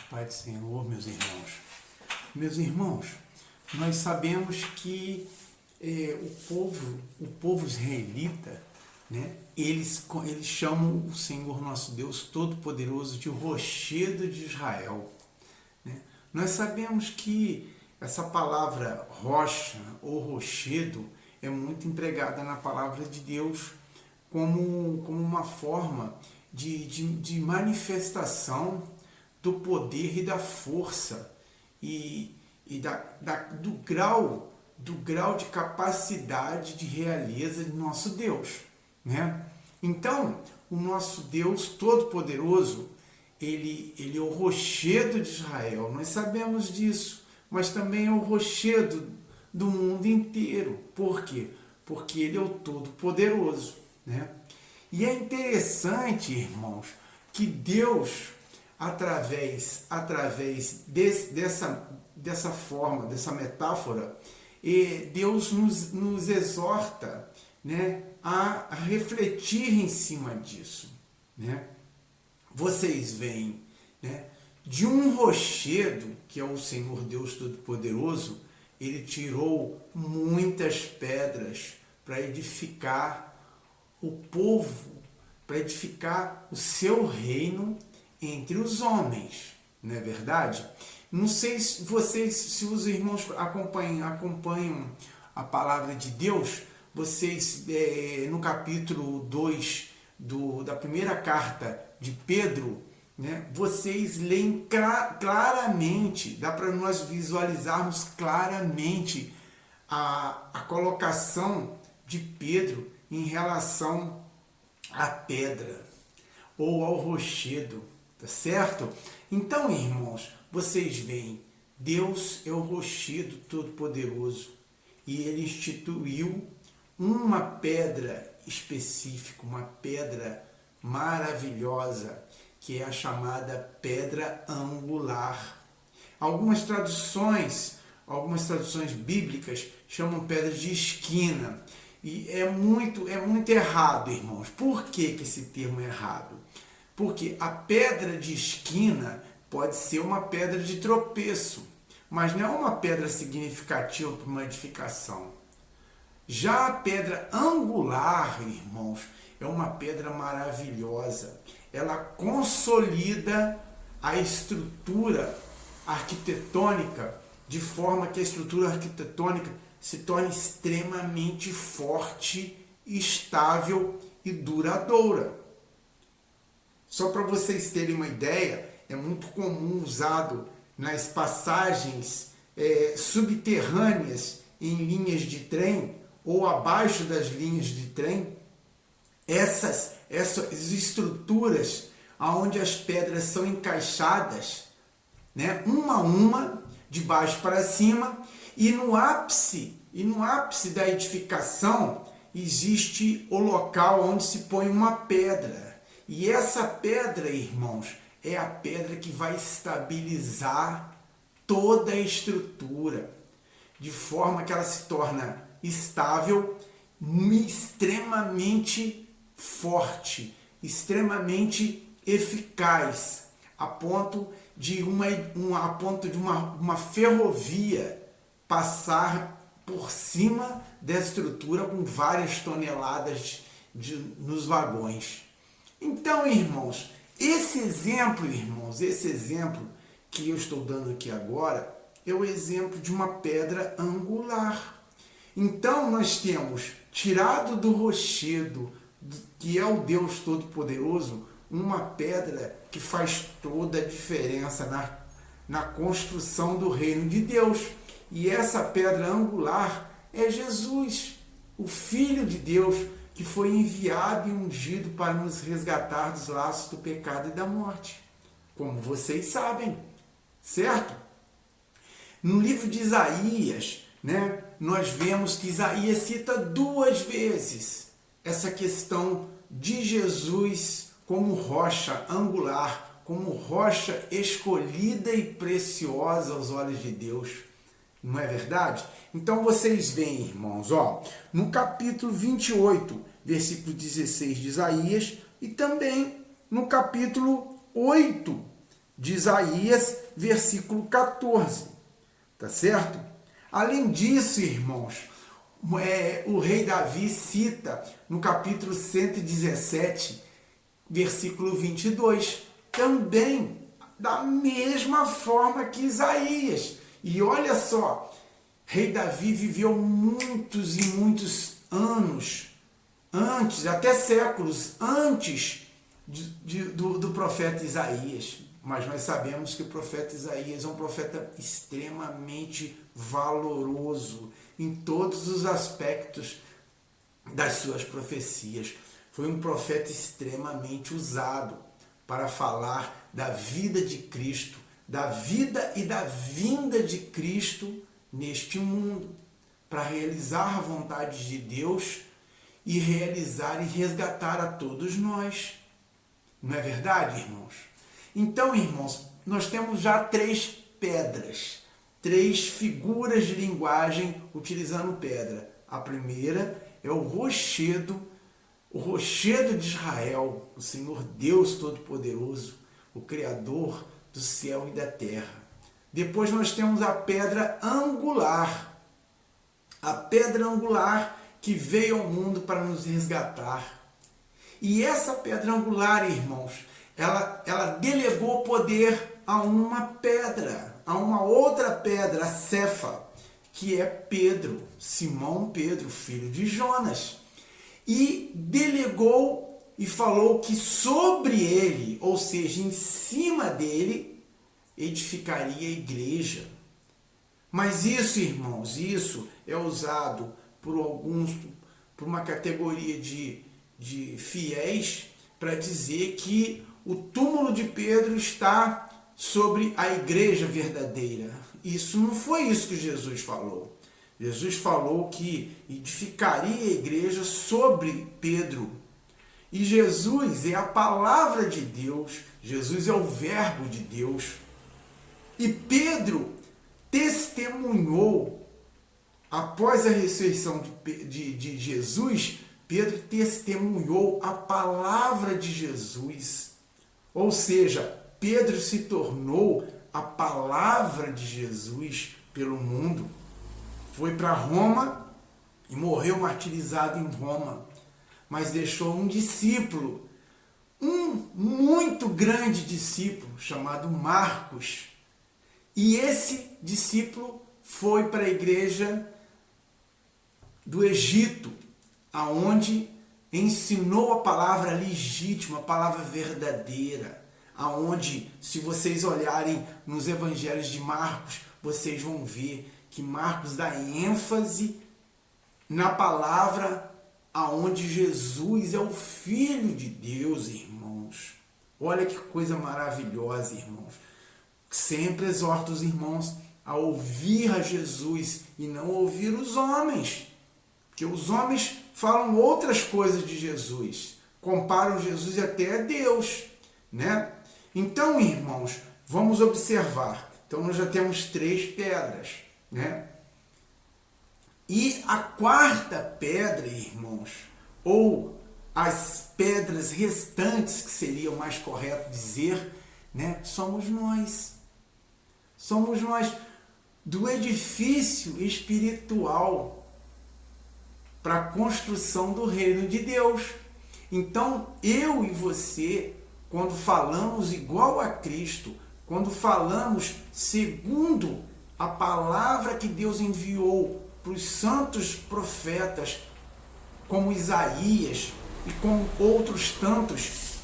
Pai do Senhor, meus irmãos. Meus irmãos, nós sabemos que o povo israelita, né, eles chamam o Senhor nosso Deus Todo-Poderoso de Rochedo de Israel. Né? Nós sabemos que essa palavra rocha ou rochedo é muito empregada na palavra de Deus como uma forma de manifestação do poder e da força e do grau de capacidade de realeza de nosso Deus. Né? Então, o nosso Deus Todo-Poderoso, ele é o rochedo de Israel, nós sabemos disso, mas também é o rochedo do mundo inteiro. Por quê? Porque ele é o Todo-Poderoso. Né? E é interessante, irmãos, que Deus, através dessa forma, dessa metáfora, Deus nos exorta, né, a refletir em cima disso. Né? Vocês veem, né, de um rochedo, que é o Senhor Deus Todo-Poderoso, ele tirou muitas pedras para edificar o povo, para edificar o seu reino entre os homens, não é verdade? Não sei se os irmãos acompanham a palavra de Deus, vocês no capítulo 2 da primeira carta de Pedro, né, vocês leem claramente, dá para nós visualizarmos claramente a colocação de Pedro em relação à pedra ou ao rochedo, tá certo? Então, irmãos, vocês veem, Deus é o rochedo todo-poderoso e ele instituiu uma pedra específica, uma pedra maravilhosa, que é a chamada pedra angular. Algumas traduções bíblicas chamam pedra de esquina. E é muito errado, irmãos. Por que esse termo é errado? Porque a pedra de esquina pode ser uma pedra de tropeço, mas não é uma pedra significativa para uma edificação. Já a pedra angular, irmãos, é uma pedra maravilhosa. Ela consolida a estrutura arquitetônica de forma que a estrutura arquitetônica se torne extremamente forte, estável e duradoura. Só para vocês terem uma ideia, é muito comum usado nas passagens subterrâneas em linhas de trem ou abaixo das linhas de trem, essas estruturas onde as pedras são encaixadas, né, uma a uma, de baixo para cima, e no ápice da edificação existe o local onde se põe uma pedra. E essa pedra, irmãos, é a pedra que vai estabilizar toda a estrutura, de forma que ela se torna estável, extremamente forte, extremamente eficaz, a ponto de uma ferrovia passar por cima dessa estrutura com várias toneladas nos vagões. Então, irmãos, esse exemplo que eu estou dando aqui agora é o exemplo de uma pedra angular. Então, nós temos tirado do rochedo, que é o Deus Todo-Poderoso, uma pedra que faz toda a diferença na construção do reino de Deus. E essa pedra angular é Jesus, o Filho de Deus, que foi enviado e ungido para nos resgatar dos laços do pecado e da morte. Como vocês sabem, certo? No livro de Isaías, né, nós vemos que Isaías cita 2 vezes essa questão de Jesus como rocha angular, como rocha escolhida e preciosa aos olhos de Deus. Não é verdade? Então vocês veem, irmãos, no capítulo 28, versículo 16 de Isaías, e também no capítulo 8 de Isaías, versículo 14. Tá certo? Além disso, irmãos, o rei Davi cita no capítulo 117, versículo 22, também da mesma forma que Isaías. E olha só, rei Davi viveu muitos e muitos anos antes, até séculos antes do profeta Isaías. Mas nós sabemos que o profeta Isaías é um profeta extremamente valoroso em todos os aspectos das suas profecias. Foi um profeta extremamente usado para falar da vida de Cristo, da vida e da vinda de Cristo neste mundo, para realizar a vontade de Deus e realizar e resgatar a todos nós. Não é verdade, irmãos? Então, irmãos, nós temos já 3 pedras, 3 figuras de linguagem utilizando pedra. A primeira é o rochedo de Israel, o Senhor Deus Todo-Poderoso, o Criador do céu e da terra. Depois nós temos a pedra angular que veio ao mundo para nos resgatar. E essa pedra angular, irmãos, ela delegou poder a uma pedra, a uma outra pedra, a Cefa, que é Pedro, Simão Pedro, filho de Jonas. E delegou e falou que sobre ele, ou seja, em cima dele, edificaria a igreja. Mas isso, irmãos, isso é usado por uma categoria de fiéis para dizer que o túmulo de Pedro está sobre a igreja verdadeira. Isso não foi isso que Jesus falou. Jesus falou que edificaria a igreja sobre Pedro. E Jesus é a palavra de Deus, Jesus é o verbo de Deus. E Pedro testemunhou, após a ressurreição de Jesus, Pedro testemunhou a palavra de Jesus. Ou seja, Pedro se tornou a palavra de Jesus pelo mundo. Foi para Roma e morreu martirizado em Roma. Mas deixou um discípulo, um muito grande discípulo, chamado Marcos. E esse discípulo foi para a igreja do Egito, aonde ensinou a palavra legítima, a palavra verdadeira, aonde, se vocês olharem nos evangelhos de Marcos, vocês vão ver que Marcos dá ênfase na palavra aonde Jesus é o Filho de Deus, irmãos. Olha que coisa maravilhosa, irmãos. Sempre exorto os irmãos a ouvir a Jesus e não ouvir os homens. Porque os homens falam outras coisas de Jesus. Comparam Jesus até a Deus, né? Então, irmãos, vamos observar. Então, nós já temos 3 pedras, né? E a quarta pedra, irmãos, ou as pedras restantes, que seria o mais correto dizer, né? Somos nós. Somos nós do edifício espiritual para a construção do reino de Deus. Então, eu e você, quando falamos igual a Cristo, quando falamos segundo a palavra que Deus enviou para os santos profetas, como Isaías e como outros tantos,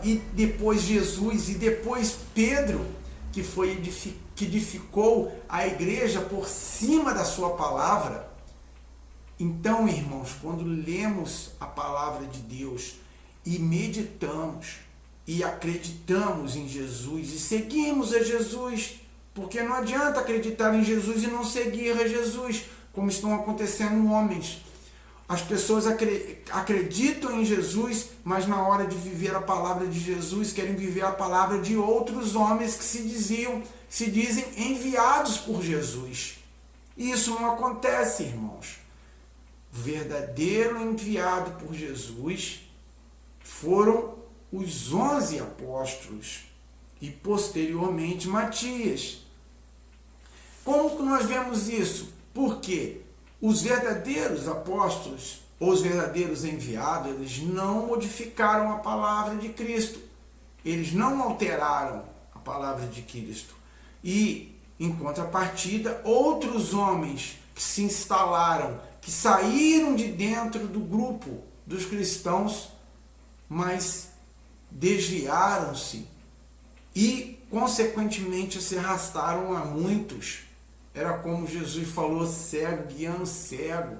e depois Jesus e depois Pedro, que edificou a igreja por cima da sua palavra. Então, irmãos, quando lemos a palavra de Deus e meditamos e acreditamos em Jesus e seguimos a Jesus, porque não adianta acreditar em Jesus e não seguir a Jesus, como estão acontecendo homens. As pessoas acreditam em Jesus, mas na hora de viver a palavra de Jesus, querem viver a palavra de outros homens que se dizem enviados por Jesus. E isso não acontece, irmãos. O verdadeiro enviado por Jesus foram os 11 apóstolos. e posteriormente Matias. Como que nós vemos isso? Porque os verdadeiros apóstolos, ou os verdadeiros enviados, eles não modificaram a palavra de Cristo. Eles não alteraram a palavra de Cristo. E, em contrapartida, outros homens que se instalaram, que saíram de dentro do grupo dos cristãos, mas desviaram-se e, consequentemente, se arrastaram a muitos. Era como Jesus falou, cego guiando cego.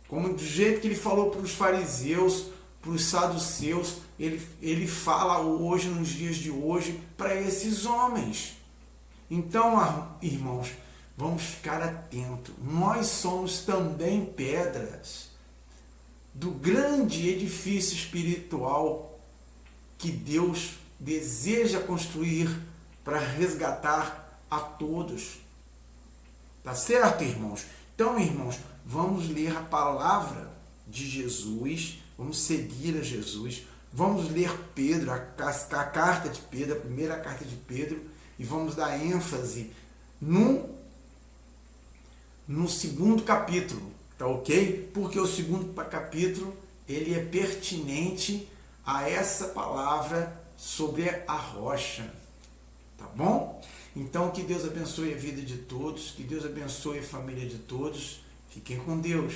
Como do jeito que ele falou para os fariseus, para os saduceus, ele fala hoje, nos dias de hoje, para esses homens. Então, irmãos, vamos ficar atentos. Nós somos também pedras do grande edifício espiritual que Deus deseja construir para resgatar a todos. Tá certo, irmãos? Então, irmãos, vamos ler a palavra de Jesus, vamos seguir a Jesus, vamos ler Pedro, a carta de Pedro, a primeira carta de Pedro, e vamos dar ênfase no segundo capítulo, tá ok? Porque o segundo capítulo, ele é pertinente a essa palavra sobre a rocha, tá bom? Então, que Deus abençoe a vida de todos, que Deus abençoe a família de todos. Fiquem com Deus.